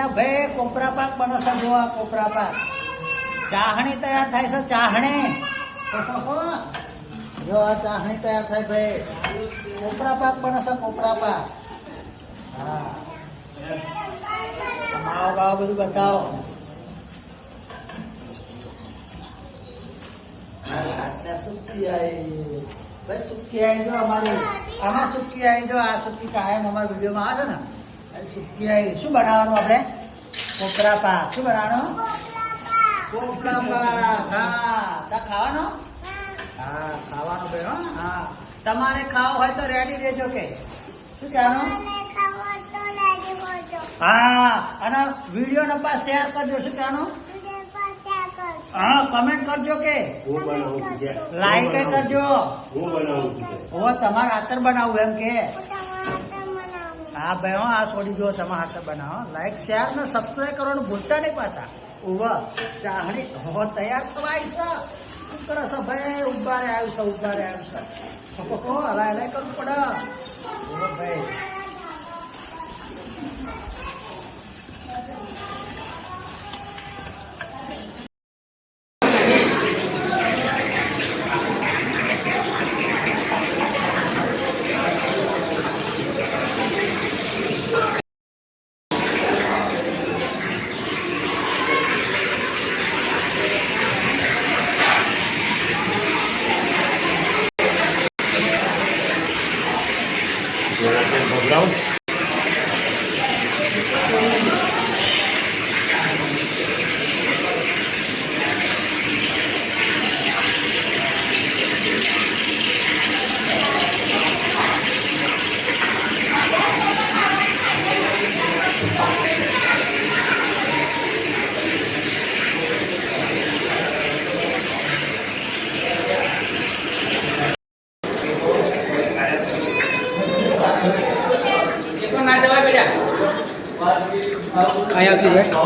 અલ્યા ભાઈ કોપરા પાક બને છે જો આ કોપરા પાક ચાહણી તૈયાર થાય છે ચાહણી જો આ ચાહણી તૈયાર થાય ભાઈ કોપરા પાક બને છે કોપરા પાક હા માવો બાવો બધું બતાવો સુકી આવી ભાઈ સુકી આવી જો અમારી આમાં સુકી આવી જો આ સુકી કાયમ અમારા વિડીયોમાં આવે છે ને સુકી આવી શું બનાવવાનું આપણે કોપરા પાક શું બનાવવાનું કોપરા પાક હા તા ખાવાનો હા ખાવાનું ભાઈ હો હા તમારે ખાવ હોય તો રેડી રહેજો કે શું કહેવાનું હા અને વિડીયો ને પાસ શેર કરજો શું કહેવાનું હા કમેન્ટ કરજો કે લાઈક કરજો ઓ તમારે આતર બનાવવું એમ કે હા ભાઈ હો આ છોડી જો તમારે આતર બનાવો લાઈક શેર ને સબસ્ક્રાઈબ કરવાનું ભૂલતા નહીં પાછા ઉભા ચાહણી હો તૈયાર થવા આવી છે શું કરો છો ભાઈ ઉભારે આવ્યું છે ઉભારે આવ્યું છે હલાય હલાય કરવું પડે ઓ ભાઈ અહીંયા